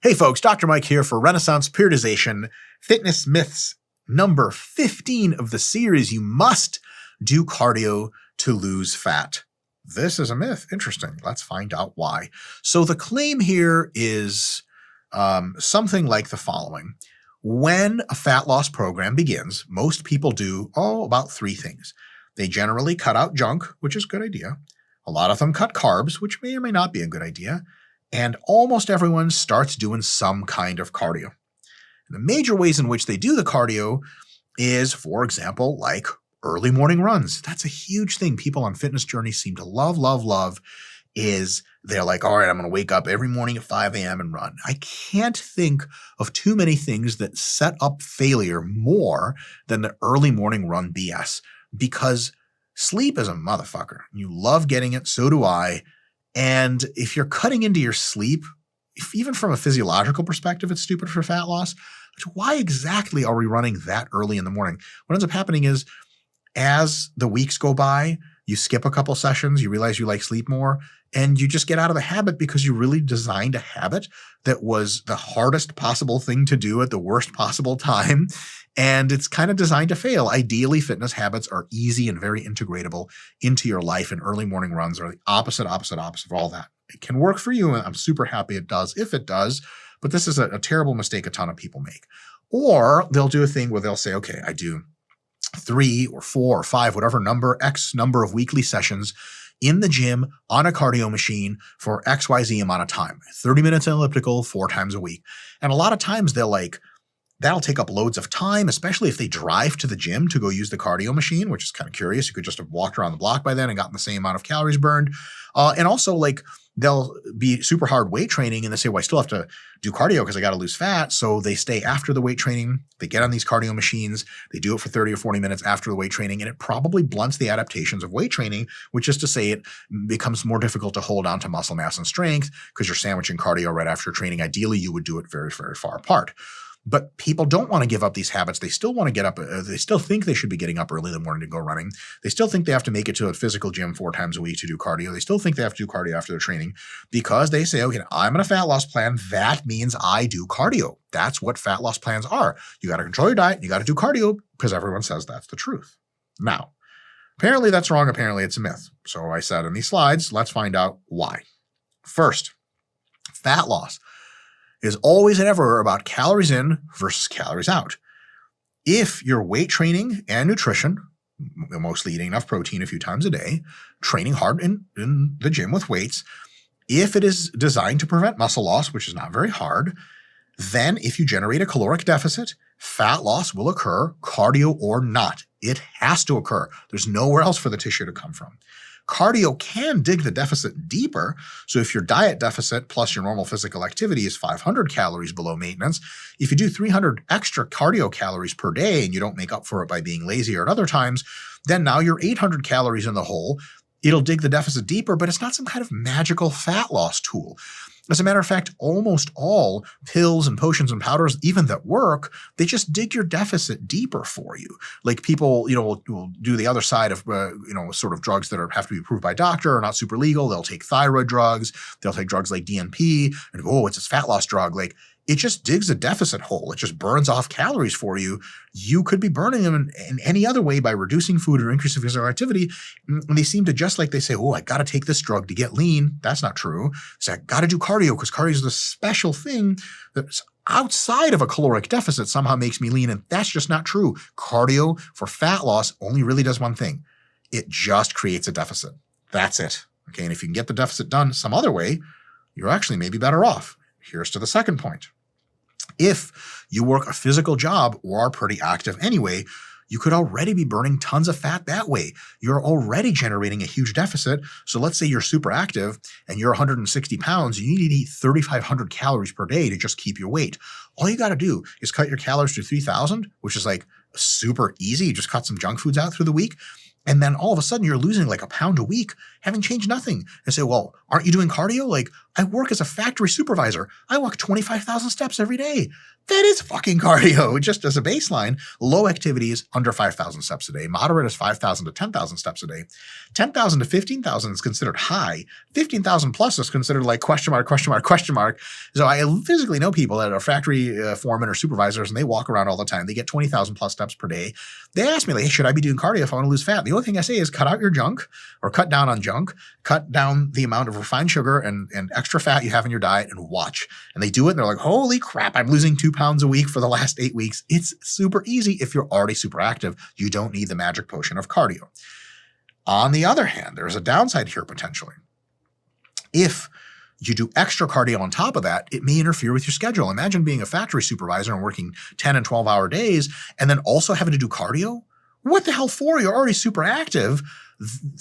Hey folks, Dr. Mike here for Renaissance Periodization, Fitness Myths, number 15 of the series. You must do cardio to lose fat. This is a myth. Interesting. Let's find out why. So the claim here is something like the following. When a fat loss program begins, most people do about three things. They generally cut out junk, which is a good idea. A lot of them cut carbs, which may or may not be a good idea. And almost everyone starts doing some kind of cardio. And the major ways in which they do the cardio is, for example, like early morning runs. That's a huge thing people on fitness journeys seem to love, is they're like, all right, I'm going to wake up every morning at 5 a.m. and run. I can't think of too many things that set up failure more than the early morning run BS, because sleep is a motherfucker. You love getting it, so do I. And if you're cutting into your sleep, even from a physiological perspective, it's stupid for fat loss. Why exactly are we running that early in the morning? What ends up happening is as the weeks go by, you skip a couple sessions, you realize you like sleep more, and you just get out of the habit because you really designed a habit that was the hardest possible thing to do at the worst possible time. And it's kind of designed to fail. Ideally, fitness habits are easy and very integratable into your life, and early morning runs are the opposite of all that. It can work for you, and I'm super happy it does, if it does, but this is a terrible mistake a ton of people make. Or they'll do a thing where they'll say, okay, I do 3 or 4 or 5, whatever X number of weekly sessions in the gym on a cardio machine for XYZ amount of time, 30 minutes in elliptical 4 times a week. And a lot of times that'll take up loads of time, especially if they drive to the gym to go use the cardio machine, which is kind of curious. You could just have walked around the block by then and gotten the same amount of calories burned. And also, they'll be super hard weight training and they say, well, I still have to do cardio because I got to lose fat. So they stay after the weight training. They get on these cardio machines. They do it for 30 or 40 minutes after the weight training. And it probably blunts the adaptations of weight training, which is to say it becomes more difficult to hold on to muscle mass and strength because you're sandwiching cardio right after training. Ideally, you would do it very, very far apart. But people don't want to give up these habits. They still want to get up. They still think they should be getting up early in the morning to go running. They still think they have to make it to a physical gym 4 times a week to do cardio. They still think they have to do cardio after their training because they say, okay, I'm on a fat loss plan. That means I do cardio. That's what fat loss plans are. You got to control your diet. You got to do cardio because everyone says that's the truth. Now, apparently that's wrong. Apparently it's a myth. So I said in these slides, let's find out why. First, fat loss is always and ever about calories in versus calories out. If you're weight training and nutrition, mostly eating enough protein a few times a day, training hard in the gym with weights, if it is designed to prevent muscle loss, which is not very hard, then if you generate a caloric deficit, fat loss will occur, cardio or not. It has to occur. There's nowhere else for the tissue to come from. Cardio can dig the deficit deeper. So if your diet deficit plus your normal physical activity is 500 calories below maintenance, if you do 300 extra cardio calories per day and you don't make up for it by being lazier at other times, then now you're 800 calories in the hole. It'll dig the deficit deeper, but it's not some kind of magical fat loss tool. As a matter of fact, almost all pills and potions and powders, even that work, they just dig your deficit deeper for you. Like people, will do the other side of, sort of drugs that have to be approved by a doctor or not super legal. They'll take thyroid drugs. They'll take drugs like DNP and go, it's a fat loss drug. It just digs a deficit hole. It just burns off calories for you. You could be burning them in any other way by reducing food or increasing physical activity. And they seem to just they say, I got to take this drug to get lean. That's not true. So I got to do cardio because cardio is the special thing that's outside of a caloric deficit somehow makes me lean. And that's just not true. Cardio for fat loss only really does one thing. It just creates a deficit. That's it. Okay. And if you can get the deficit done some other way, you're actually maybe better off. Here's to the second point. If you work a physical job or are pretty active anyway, you could already be burning tons of fat that way. You're already generating a huge deficit. So let's say you're super active and you're 160 pounds. You need to eat 3,500 calories per day to just keep your weight. All you got to do is cut your calories to 3,000, which is super easy. You just cut some junk foods out through the week. And then all of a sudden you're losing a pound a week, having changed nothing. And say, well, aren't you doing cardio? I work as a factory supervisor. I walk 25,000 steps every day. That is fucking cardio. Just as a baseline, low activity is under 5,000 steps a day. Moderate is 5,000 to 10,000 steps a day. 10,000 to 15,000 is considered high. 15,000 plus is considered like question mark, question mark, question mark. So I physically know people that are factory foremen or supervisors, and they walk around all the time. They get 20,000 plus steps per day. They ask me, like, hey, should I be doing cardio if I want to lose fat? The only thing I say is cut out your junk, or cut down on junk, cut down the amount of refined sugar and extra fat you have in your diet, and watch. And they do it, and they're like, holy crap, I'm losing 2 pounds a week for the last 8 weeks. It's super easy if you're already super active. You don't need the magic potion of cardio. On the other hand, there's a downside here potentially. If you do extra cardio on top of that, it may interfere with your schedule. Imagine being a factory supervisor and working 10 and 12-hour days and then also having to do cardio. What the hell for? You're already super active.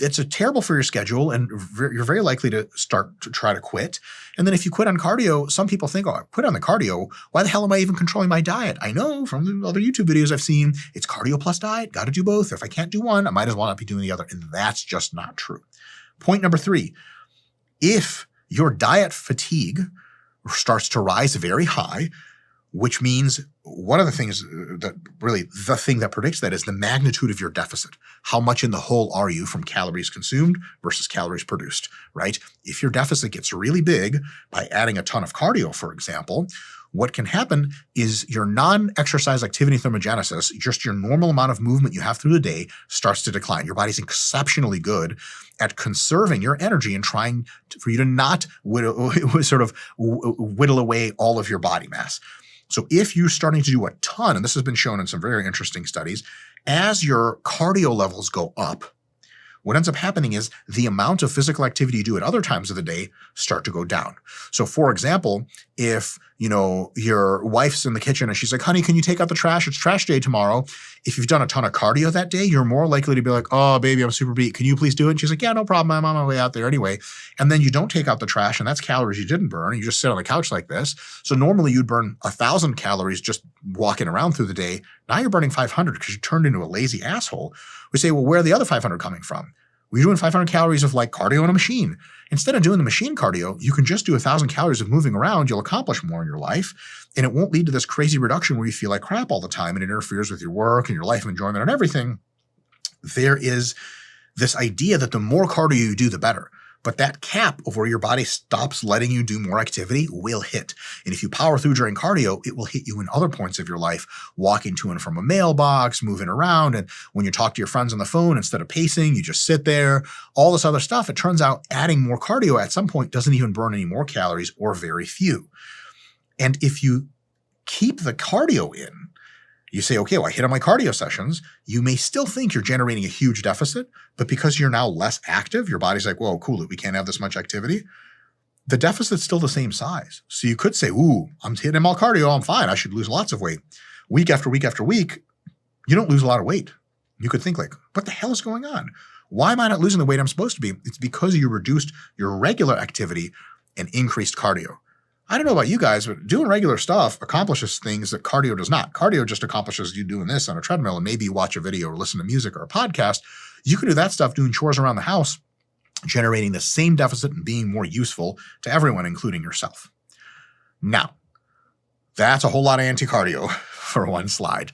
It's terrible for your schedule, and you're very likely to start to try to quit. And then if you quit on cardio, some people think, oh, I quit on the cardio. Why the hell am I even controlling my diet? I know from the other YouTube videos I've seen, it's cardio plus diet. Got to do both. If I can't do one, I might as well not be doing the other. And that's just not true. Point number 3, if your diet fatigue starts to rise very high, which means one of the things that really the thing that predicts that is the magnitude of your deficit. How much in the hole are you from calories consumed versus calories produced, right? If your deficit gets really big by adding a ton of cardio, for example, what can happen is your non-exercise activity thermogenesis, just your normal amount of movement you have through the day, starts to decline. Your body's exceptionally good at conserving your energy and trying for you to not whittle away all of your body mass. So if you're starting to do a ton, and this has been shown in some very interesting studies, as your cardio levels go up, what ends up happening is the amount of physical activity you do at other times of the day start to go down. So for example, if your wife's in the kitchen and she's like, honey, can you take out the trash? It's trash day tomorrow. If you've done a ton of cardio that day, you're more likely to be like, oh, baby, I'm super beat. Can you please do it? And she's like, yeah, no problem. I'm on my way out there anyway. And then you don't take out the trash, and that's calories you didn't burn. You just sit on the couch like this. So normally you'd burn 1,000 calories just walking around through the day. Now you're burning 500 because you turned into a lazy asshole. We say, well, where are the other 500 coming from? We're doing 500 calories of like cardio on a machine. Instead of doing the machine cardio, you can just do 1,000 calories of moving around. You'll accomplish more in your life, and it won't lead to this crazy reduction where you feel like crap all the time and it interferes with your work and your life of enjoyment and everything. There is this idea that the more cardio you do, the better. But that cap of where your body stops letting you do more activity will hit. And if you power through during cardio, it will hit you in other points of your life, walking to and from a mailbox, moving around. And when you talk to your friends on the phone, instead of pacing, you just sit there, all this other stuff. It turns out adding more cardio at some point doesn't even burn any more calories, or very few. And if you keep the cardio in, you say, okay, well, I hit on my cardio sessions. You may still think you're generating a huge deficit, but because you're now less active, your body's like, whoa, cool, we can't have this much activity. The deficit's still the same size. So you could say, ooh, I'm hitting all cardio, I'm fine, I should lose lots of weight. Week after week after week, you don't lose a lot of weight. You could think like, what the hell is going on? Why am I not losing the weight I'm supposed to be? It's because you reduced your regular activity and increased cardio. I don't know about you guys, but doing regular stuff accomplishes things that cardio does not. Cardio just accomplishes you doing this on a treadmill, and maybe you watch a video or listen to music or a podcast. You can do that stuff doing chores around the house, generating the same deficit and being more useful to everyone, including yourself. Now, that's a whole lot of anti-cardio for one slide.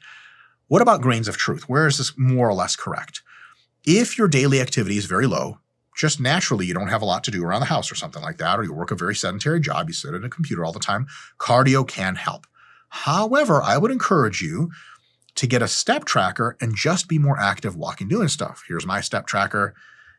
What about grains of truth? Where is this more or less correct? If your daily activity is very low, just naturally, you don't have a lot to do around the house or something like that, or you work a very sedentary job, you sit at a computer all the time, cardio can help. However, I would encourage you to get a step tracker and just be more active walking, doing stuff. Here's my step tracker.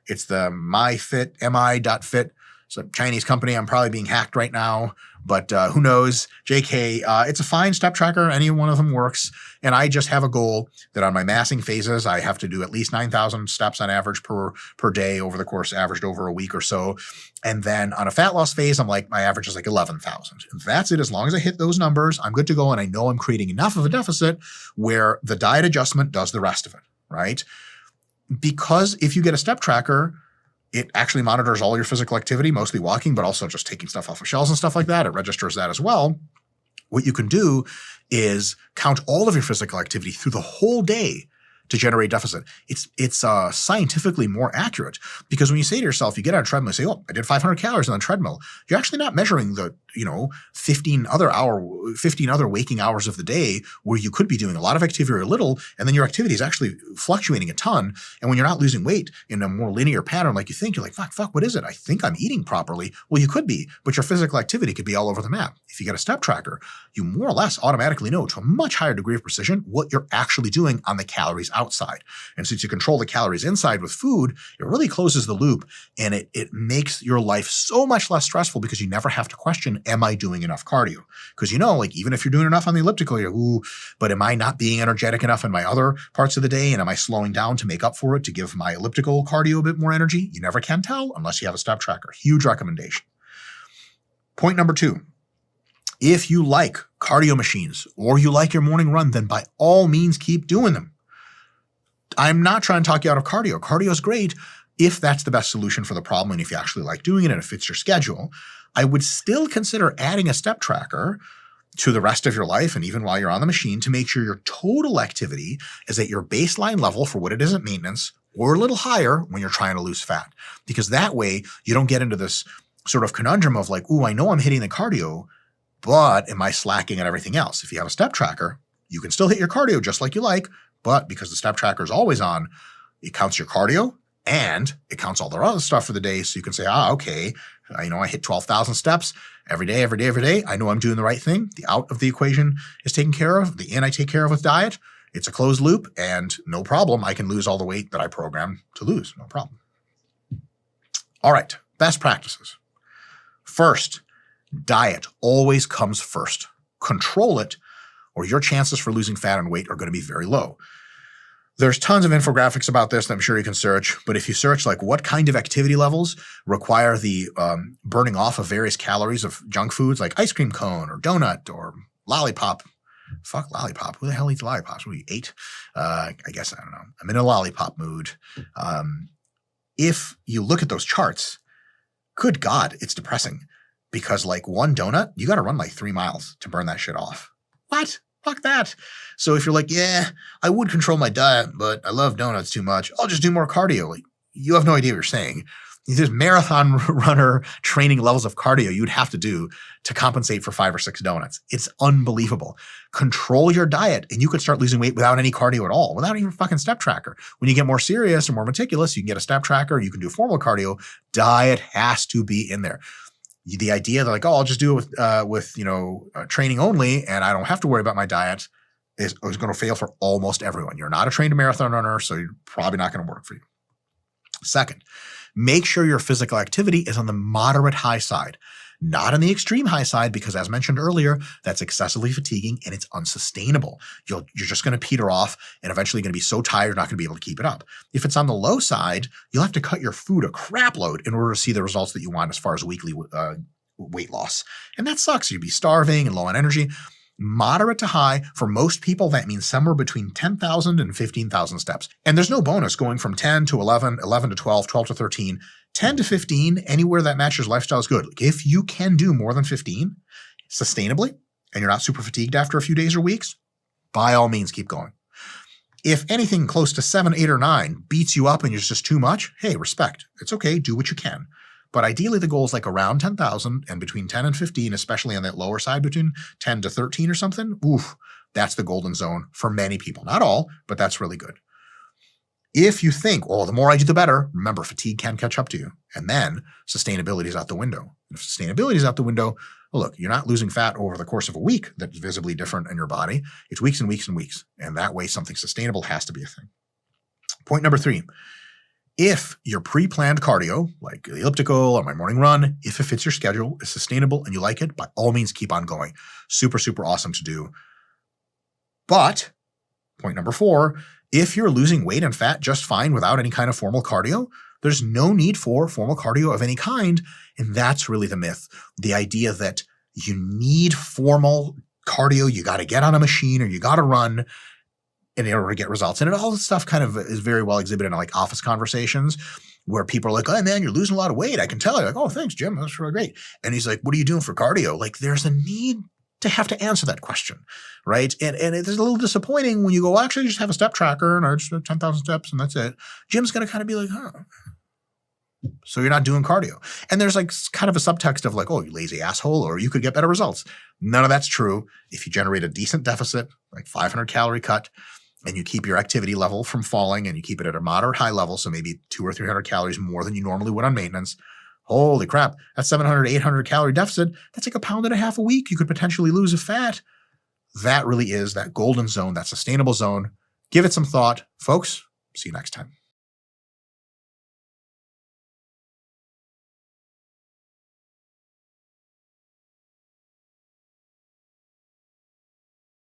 It's the mi.fit. It's a Chinese company. I'm probably being hacked right now, but who knows? JK, it's a fine step tracker. Any one of them works. And I just have a goal that on my massing phases, I have to do at least 9,000 steps on average per day over the course, averaged over a week or so. And then on a fat loss phase, I'm like, my average is like 11,000. And that's it. As long as I hit those numbers, I'm good to go. And I know I'm creating enough of a deficit where the diet adjustment does the rest of it, right? Because if you get a step tracker, it actually monitors all your physical activity, mostly walking, but also just taking stuff off of shelves and stuff like that. It registers that as well. What you can do is count all of your physical activity through the whole day to generate deficit. It's scientifically more accurate, because when you say to yourself, you get on a treadmill and say, oh, I did 500 calories on the treadmill, you're actually not measuring the 15 other waking hours of the day where you could be doing a lot of activity or a little, and then your activity is actually fluctuating a ton. And when you're not losing weight in a more linear pattern like you think, you're like, fuck, what is it? I think I'm eating properly. Well, you could be, but your physical activity could be all over the map. If you get a step tracker, you more or less automatically know to a much higher degree of precision what you're actually doing on the calories outside. And since you control the calories inside with food, it really closes the loop, and it makes your life so much less stressful, because you never have to question, am I doing enough cardio? Because even if you're doing enough on the elliptical, you're, ooh, but am I not being energetic enough in my other parts of the day? And am I slowing down to make up for it, to give my elliptical cardio a bit more energy? You never can tell unless you have a step tracker. Huge recommendation. Point number 2. If you like cardio machines or you like your morning run, then by all means keep doing them. I'm not trying to talk you out of cardio. Cardio is great if that's the best solution for the problem, and if you actually like doing it and it fits your schedule. I would still consider adding a step tracker to the rest of your life, and even while you're on the machine, to make sure your total activity is at your baseline level for what it is at maintenance, or a little higher when you're trying to lose fat. Because that way you don't get into this sort of conundrum of like, ooh, I know I'm hitting the cardio, but am I slacking at everything else? If you have a step tracker, you can still hit your cardio just like you like, but because the step tracker is always on, it counts your cardio and it counts all the other stuff for the day. So you can say, okay, I hit 12,000 steps every day. I know I'm doing the right thing. The out of the equation is taken care of. The in I take care of with diet. It's a closed loop, and no problem. I can lose all the weight that I programmed to lose. No problem. All right, best practices. First, diet always comes first. Control it, or your chances for losing fat and weight are going to be very low. There's tons of infographics about this that I'm sure you can search, but if you search like what kind of activity levels require the burning off of various calories of junk foods like ice cream cone or donut or lollipop. Fuck lollipop. Who the hell eats lollipops? What do you eat? I guess, I don't know. I'm in a lollipop mood. If you look at those charts, good God, it's depressing. Because like one donut, you got to run like 3 miles to burn that shit off. What? Fuck that. So if you're like, yeah, I would control my diet, but I love donuts too much, I'll just do more cardio. Like, you have no idea what you're saying. There's marathon runner training levels of cardio you'd have to do to compensate for 5 or 6 donuts. It's unbelievable. Control your diet, and you could start losing weight without any cardio at all, without even a fucking step tracker. When you get more serious and more meticulous, you can get a step tracker, you can do formal cardio. Diet has to be in there. The idea that like, oh, I'll just do it with training only, and I don't have to worry about my diet is going to fail for almost everyone. You're not a trained marathon runner, so you're probably not going to work for you. Second, make sure your physical activity is on the moderate high side, not on the extreme high side, because as mentioned earlier, that's excessively fatiguing and it's unsustainable. You're just going to peter off and eventually going to be so tired you're not going to be able to keep it up. If it's on the low side, you'll have to cut your food a crap load in order to see the results that you want as far as weekly weight loss. And that sucks. You'd be starving and low on energy. Moderate to high, for most people, that means somewhere between 10,000 and 15,000 steps. And there's no bonus going from 10 to 11, 11 to 12, 12 to 13, 10 to 15, anywhere that matches lifestyle is good. Like if you can do more than 15 sustainably, and you're not super fatigued after a few days or weeks, by all means, keep going. If anything close to 7, 8, or 9 beats you up and it's just too much, hey, respect. It's okay. Do what you can. But ideally, the goal is like around 10,000 and between 10 and 15, especially on that lower side between 10 to 13 or something. Oof, that's the golden zone for many people. Not all, but that's really good. If you think, oh, the more I do, the better, remember, fatigue can catch up to you. And then sustainability is out the window. And if sustainability is out the window, well, look, you're not losing fat over the course of a week that's visibly different in your body. It's weeks and weeks and weeks. And that way, something sustainable has to be a thing. Point number 3. If your pre-planned cardio, like the elliptical or my morning run, if it fits your schedule, is sustainable and you like it, by all means, keep on going. Super, super awesome to do. But point number 4, if you're losing weight and fat just fine without any kind of formal cardio, there's no need for formal cardio of any kind. And that's really the myth. The idea that you need formal cardio, you got to get on a machine or you got to run in order to get results. And all this stuff kind of is very well exhibited in like office conversations where people are like, oh man, you're losing a lot of weight. I can tell. You're like, oh, thanks, Jim. That's really great. And he's like, what are you doing for cardio? Like there's a need to have to answer that question, right? And it's a little disappointing when you go, well, actually, just have a step tracker and I just do 10,000 steps and that's it. Jim's going to kind of be like, huh. So you're not doing cardio. And there's like kind of a subtext of like, oh, you lazy asshole, or you could get better results. None of that's true. If you generate a decent deficit, like 500 calorie cut, and you keep your activity level from falling and you keep it at a moderate high level, so maybe 200 or 300 calories more than you normally would on maintenance, holy crap, that 700, 800 calorie deficit, that's like 1.5 pounds a week you could potentially lose of fat. That really is that golden zone, that sustainable zone. Give it some thought. Folks, see you next time.